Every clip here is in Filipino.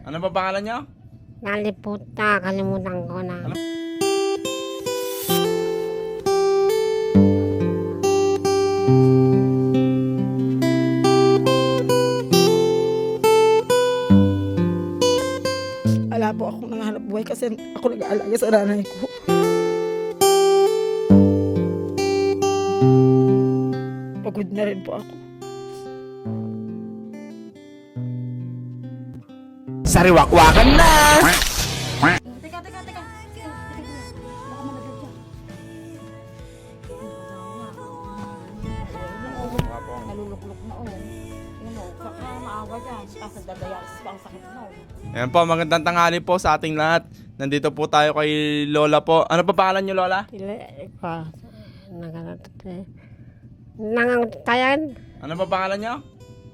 Ano ba pangalan niyo? Naliputa, kalimutan ko na. Ano? Wala po akong nangahanap buhay kasi ako nag-aalaga sa nanay ko. Pagod na rin po ako. Sariwakwakan na! Teka. Baka malaglag dyan. Naluluklok na Yun saka maawa dyan. Tapos dadayas pa ang sakit na Ayan po, magandang tanghali po sa ating lahat. Nandito po tayo kay Lola po. Ano pa pangalan niyo, Lola? Nangantayan, Ano pa pangalan niyo?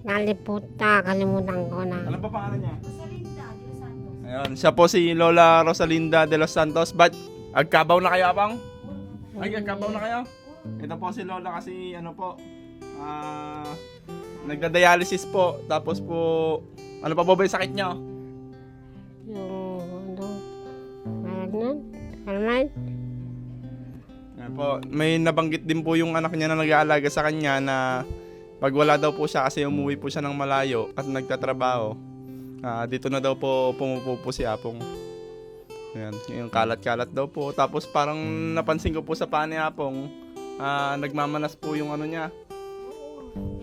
naliputa, kalimutan ko na. Ano pa pangalan niya? Ayun, siya po si Lola Rosalinda de los Santos. Ba't agkabaw na kayo, Apang? Ay, agkabaw na kayo? Ito po si Lola kasi ano po, nagda-dialysis po. Tapos po, ano pa po ba yung sakit niyo? Yung, Arman? Ayan po, may nabanggit din po yung anak niya na nag-aalaga sa kanya na pag wala daw po siya kasi umuwi po siya ng malayo at nagtatrabaho, dito na daw po pumupo si Apong. Ayan, yung kalat-kalat daw po. Tapos parang napansin ko po sa pani Apong, nagmamanas po yung ano niya.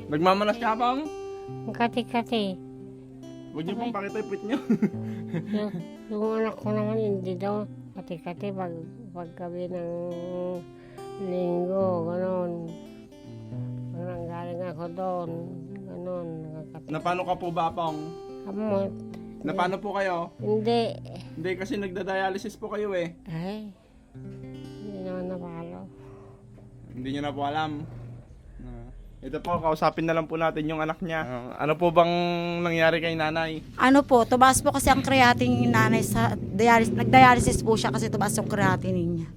Nagmamanas ka, Apong? Kati-kati. Huwag niyo pong pakita yung pit niyo. Yung anak ko naman hindi daw kati-kati pag gabi ng linggo, gano'n. Parang galing ako doon, gano'n. Na paano ka po ba, Apong? Amot. Na paano po kayo? Hindi. Hindi kasi nagda-dialysis po kayo eh. Ay, hindi naman napalo. Hindi niyo na po alam. Ito po, kausapin na lang po natin yung anak niya. Ano po bang nangyari kay nanay? Ano po, tumaas po kasi ang creatinine ni nanay sa dialysis. Nag-dialysis po siya kasi tumaas yung creatinine niya.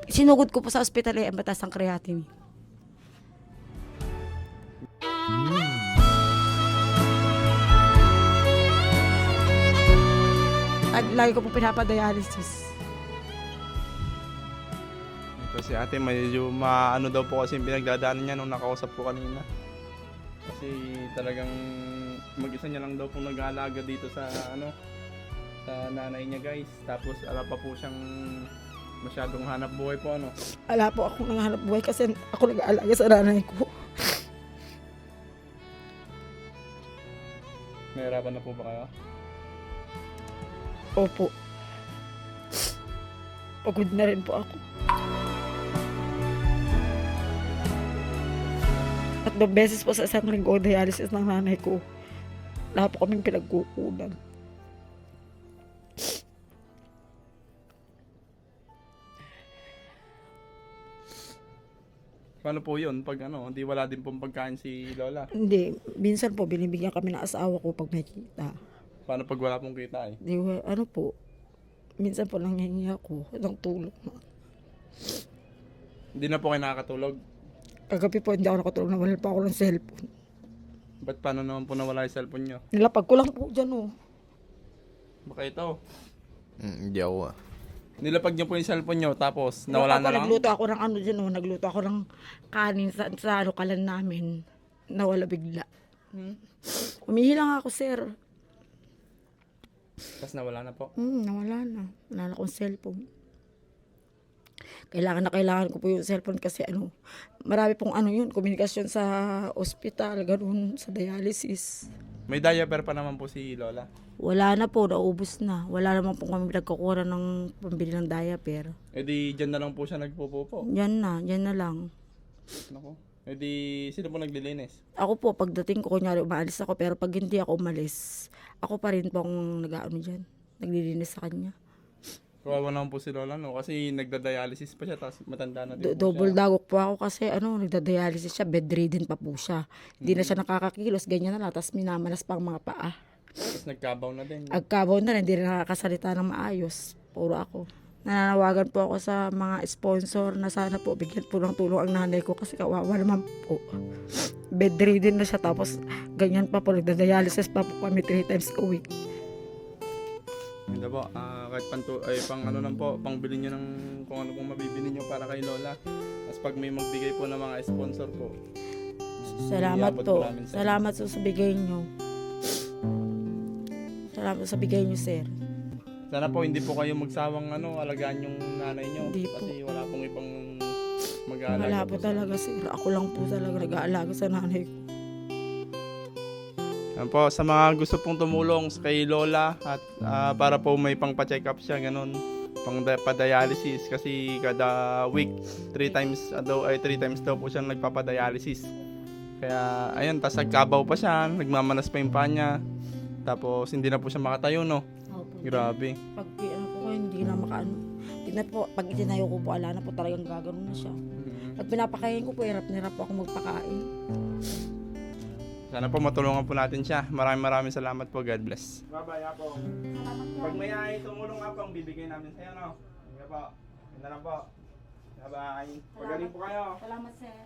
Sinugod ko po sa ospital ang batas ang creatinine. Lagi ko po pinapadialysis. Ito si ate, medyo maano daw po kasi yung pinagdadaanan niya nung nakausap ko kanina. Kasi talagang mag-isa niya lang daw po nag-aalaga dito sa ano, sa nanay niya guys. Tapos ala pa po siyang masyadong hanap buhay po ano. Wala po akong nangahanap buhay kasi ako nag-aalaga sa nanay ko. Nahirapan na po ba kayo? Opo. Pagod na rin po ako. Tatlong beses po sa isang linggo dialysis ng nanay ko. Wala po kaming pinagkukunan. Paano po yun? Pag ano, hindi wala din pong pagkain si Lola. Hindi, minsan po binibigyan kami ng asawa ko pag may kita. Paano pag wala pong kita eh? Di, ano po, minsan po nanghihingi ako ng tulong. Hindi na po kayo nakakatulog. Kagabi po hindi ako nakatulog, nawala pa ako ng cellphone. Ba't paano naman po nawala yung cellphone nyo? Nilapag ko lang po dyan oh. Baka ito. Hindi ako Nilapag niyo po yung cellphone nyo tapos nawala na lang? Nagluto ako ng ano dyan oh, nagluto ako ng kanin sa ano kalan namin. Nawala bigla. Umihi lang ako sir. Tapos nawala na po. Nawala na. Wala na akong cellphone. Kailangan ko po yung cellphone kasi ano, marami pong ano yun, komunikasyon sa ospital, ganoon, sa dialysis. May diaper pa naman po si Lola. Wala na po, naubos na. Wala naman po kami pinagkukuha ng pambili ng diaper. E di dyan na lang po siya nagpupupo. Yan na lang. Nako. E di sino po naglilinis? Ako po, pagdating ko, kunyari umaalis ako, pero pag hindi ako umalis, ako pa rin pong nag-ano dyan, naglilinis sa kanya. Kawawa naman po si Lola no kasi nagda-dialysis pa siya tapos matanda na din po Double siya. dagok po ako kasi nagda-dialysis siya, bedridden pa po siya. Hindi na siya nakakakilos, ganyan na lang, tapos minamanas pa ang mga paa. Tapos nagkabaw na din. Agkabaw na rin, hindi rin nakakasalita ng maayos. Puro ako. Nananawagan po ako sa mga sponsor na sana po bigyan po ng tulong ang nanay ko kasi kawawa naman po. Bedridden na siya tapos ganyan pa po, nagda-dialysis pa po kami 3 times a week. Ito po, kahit pang ano lang po, pang bilhin nyo ng kung ano pong mabibili nyo para kay Lola. Tapos pag may magbigay po ng mga sponsor po, Salamat iabot po. po namin sa- Salamat po sa bigay nyo. Salamat po sa bigay nyo, sir. sana po hindi po kayo magsawang alagaan yung nanay nyo. Hindi po. Kasi wala pong ibang mag-aalaga Wala po sa- talaga, sir. Ako lang po talaga nag-aalaga sa nanay ko. Yan po, sa mga gusto pong tumulong kay Lola at para po may pang-check up siya, ganun, pa-dialysis kasi kada week 3 times daw po siya nagpapa-dialysis. Kaya ayun, tas nagkabaw pa siya, nagmamanas pa yung paa niya. Tapos hindi na po siya makatayo, no. Opo. Grabe. Pag ano po ko, hindi na makaano. Tignan po, pag itinayo ko po, ala na po talagang gagano na siya. Pag pinapakain ko po, hirap na hirap po ako magpakain. Sana po matulungan po natin siya. Maraming salamat po. God bless. Bye-bye, Apo. Pag may tumulong, Apong, bibigay namin sa'yo, no? Sige po. Yun na lang po. Bye-bye. Pagaling po kayo. Salamat, sir.